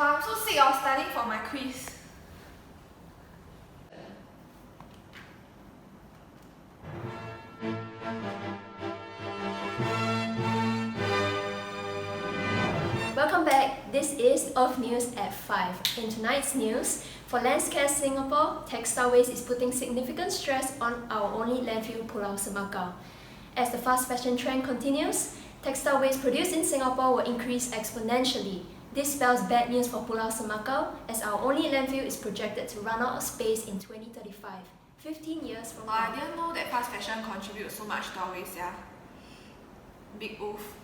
I'm so sick of studying for my quiz. Welcome back. This is Earth News at 5. In tonight's news, for Landscare Singapore, textile waste is putting significant stress on our only landfill, Pulau Semakau. As the fast fashion trend continues, textile waste produced in Singapore will increase exponentially. This spells bad news for Pulau Semakau, as our only landfill is projected to run out of space in 2035, 15 years from now. I didn't know that fast fashion contributes so much to our waste, yeah. Big oof.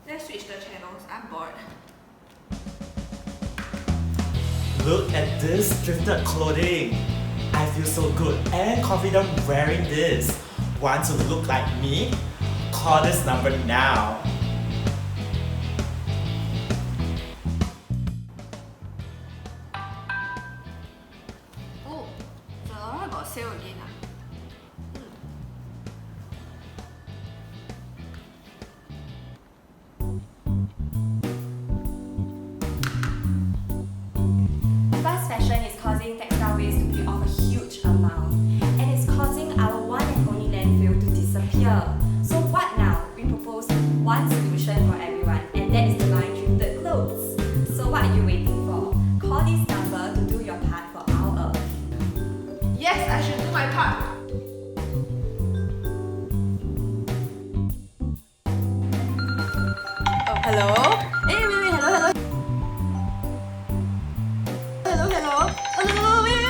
Let's switch the channels, I'm bored. Look at this thrifted clothing. I feel so good and confident wearing this. Want to look like me? Call this number now. Oh, Zalora got sale again. Fast fashion is causing textile waste to be of a huge amount, and it's causing our one and only landfill to disappear. So what now? We propose one solution for everyone, and that is to buy thrifted clothes. So what are you waiting for? Call this number to do your part for our Earth. Yes, I should do my part. Oh, hello? Hey, wait, hello. Hello. Oh, no, wait.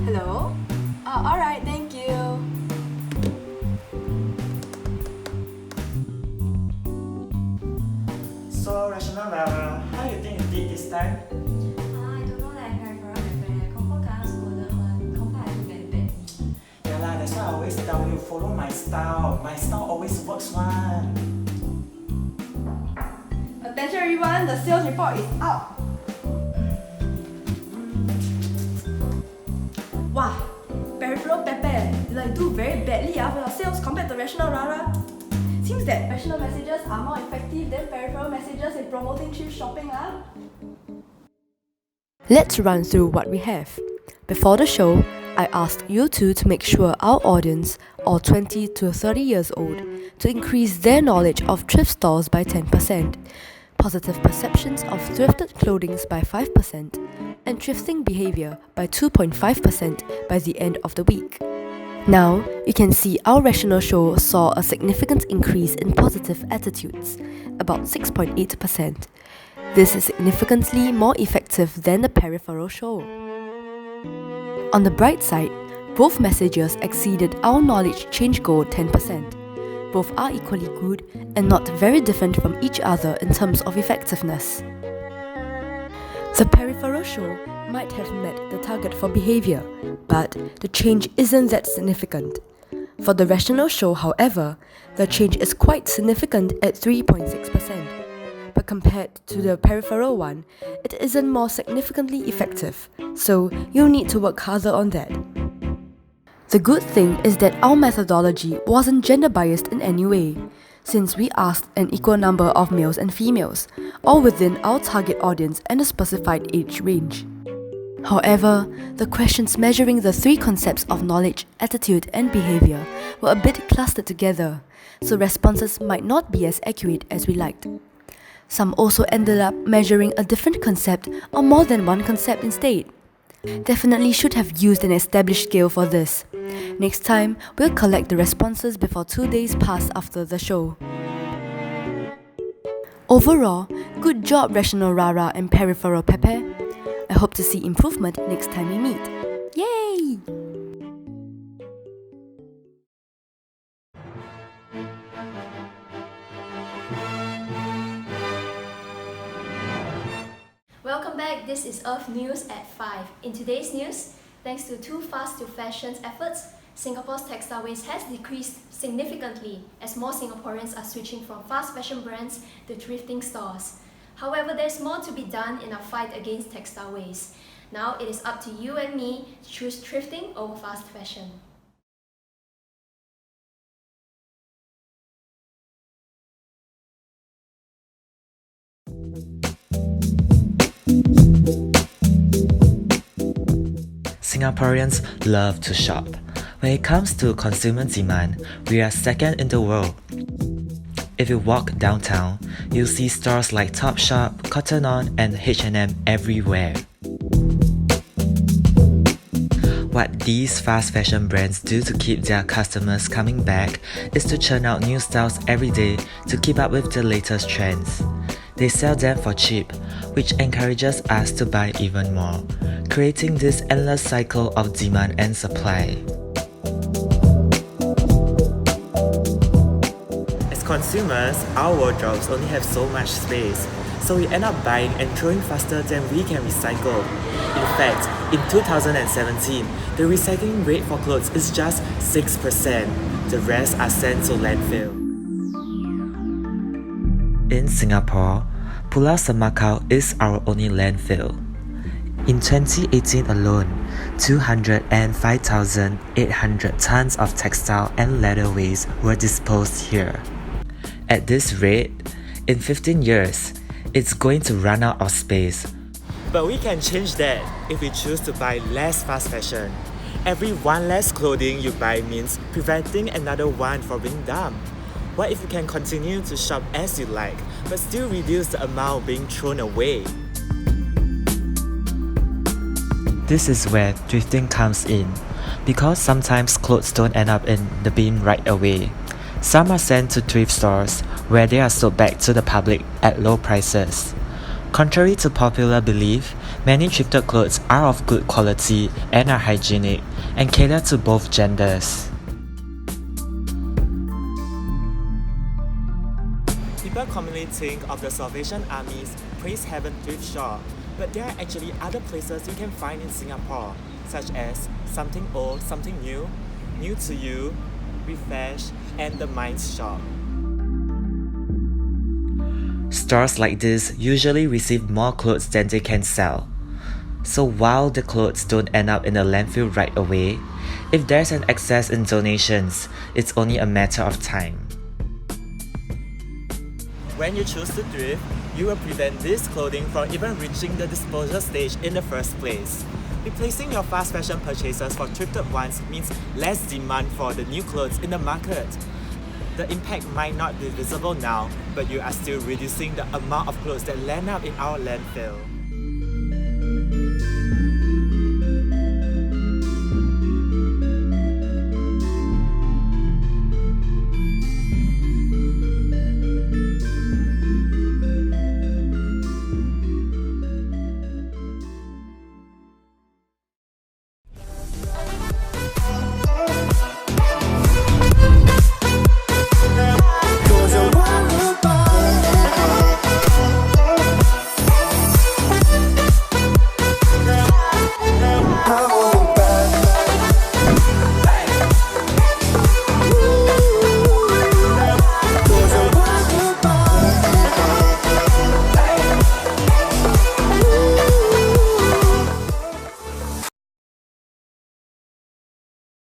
Hello? Alright, thank you. So, Rational Lara, how you think you did this time? I don't know that I confirm kena scolded one. Confirm I do very bad. Yeah lah, that's why I always tell you, follow my style. My style always works one. Attention everyone, the sales report is out. Wow, Peripheral Pepe, you do very badly for your sales compared to Rational Rara. Seems that rational messages are more effective than peripheral messages in promoting thrift shopping. Let's run through what we have. Before the show, I asked you two to make sure our audience, all 20 to 30 years old, to increase their knowledge of thrift stores by 10%, positive perceptions of thrifted clothing by 5%, and thrifting behavior by 2.5% by the end of the week. Now, you can see our rational show saw a significant increase in positive attitudes, about 6.8%. This is significantly more effective than the peripheral show. On the bright side, both messages exceeded our knowledge change goal 10%. Both are equally good and not very different from each other in terms of effectiveness. The peripheral show might have met the target for behavior, but the change isn't that significant. For the rational show, however, the change is quite significant at 3.6%. But compared to the peripheral one, it isn't more significantly effective, so you'll need to work harder on that. The good thing is that our methodology wasn't gender biased in any way, since we asked an equal number of males and females, all within our target audience and a specified age range. However, the questions measuring the three concepts of knowledge, attitude, and behavior were a bit clustered together, so responses might not be as accurate as we liked. Some also ended up measuring a different concept or more than one concept instead. Definitely should have used an established scale for this. Next time, we'll collect the responses before 2 days pass after the show. Overall, good job Rational Rara and Peripheral Pepe. I hope to see improvement next time we meet. Yay! Welcome back, this is Earth News at 5. In today's news, thanks to Too Fast to Fashion's efforts, Singapore's textile waste has decreased significantly as more Singaporeans are switching from fast fashion brands to thrifting stores. However, there's more to be done in our fight against textile waste. Now it is up to you and me to choose thrifting over fast fashion. Singaporeans love to shop. When it comes to consumer demand, we are second in the world. If you walk downtown, you'll see stores like Topshop, Cotton On, and H&M everywhere. What these fast fashion brands do to keep their customers coming back is to churn out new styles every day to keep up with the latest trends. They sell them for cheap, which encourages us to buy even more, creating this endless cycle of demand and supply. As consumers, our wardrobes only have so much space, so we end up buying and throwing faster than we can recycle. In fact, in 2017, the recycling rate for clothes is just 6%. The rest are sent to landfill. In Singapore, Pulau Semakau is our only landfill. In 2018 alone, 205,800 tons of textile and leather waste were disposed here. At this rate, in 15 years, it's going to run out of space. But we can change that if we choose to buy less fast fashion. Every one less clothing you buy means preventing another one from being dumped. What if you can continue to shop as you like, but still reduce the amount being thrown away? This is where thrifting comes in, because sometimes clothes don't end up in the bin right away. Some are sent to thrift stores, where they are sold back to the public at low prices. Contrary to popular belief, many thrifted clothes are of good quality and are hygienic and cater to both genders. People commonly think of the Salvation Army's Praise Heaven thrift shop, but there are actually other places you can find in Singapore, such as Something Old, Something New, New to You, Refresh, and the Minds Shop. Stores like this usually receive more clothes than they can sell. So while the clothes don't end up in the landfill right away, if there's an excess in donations, it's only a matter of time. When you choose to thrift, you will prevent this clothing from even reaching the disposal stage in the first place. Replacing your fast fashion purchases for thrifted ones means less demand for the new clothes in the market. The impact might not be visible now, but you are still reducing the amount of clothes that land up in our landfill.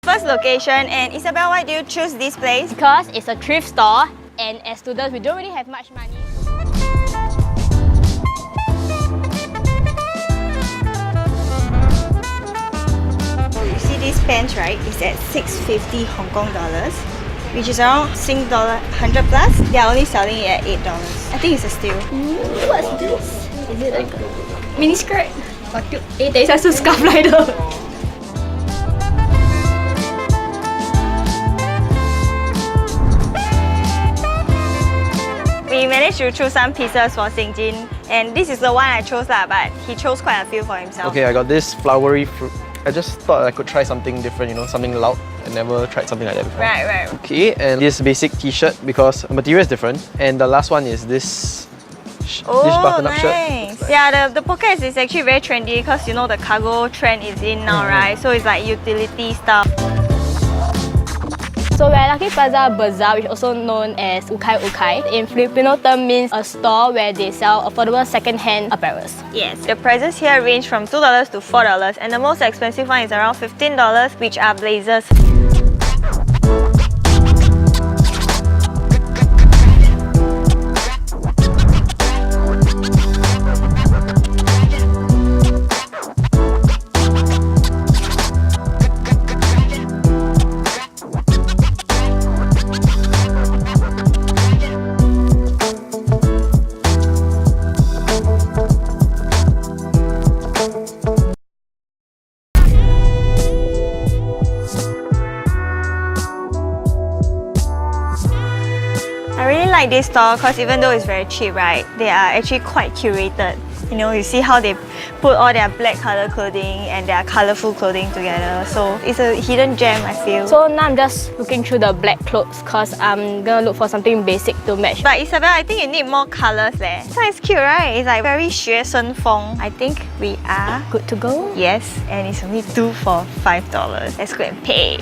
First location, and Isabel, why do you choose this place? Because it's a thrift store, and as students, we don't really have much money. You see this pants, right? It's at 650 Hong Kong dollars, which is around Sing dollar 100 plus. They are only selling it at $8. I think it's a steal. What's this? Is it like a mini skirt? 等一下是 scarf 来的。We managed to choose some pieces for Singjin, and this is the one I chose but he chose quite a few for himself. Okay, I got this flowery fruit. I just thought I could try something different, you know, something loud. I never tried something like that before. Right. Okay, and this basic t-shirt because the material is different. And the last one is this button-up shirt. Nice. Yeah, the pockets is actually very trendy because you know the cargo trend is in now, right? So it's like utility stuff. So we're at Lucky Plaza Bazaar, which is also known as Ukai Ukai. In Filipino term means a store where they sell affordable second-hand apparel. Yes, the prices here range from $2 to $4, and the most expensive one is around $15, which are blazers. like this store because even though it's very cheap, right, they are actually quite curated. You know, you see how they put all their black color clothing and their colorful clothing together. So it's a hidden gem, I feel. So now I'm just looking through the black clothes because I'm gonna look for something basic to match. But Isabel, I think you need more colors leh. So it's cute, right? It's like very 学生风. I think we are Good to go. yes, and it's only 2 for $5. Let's go and pay.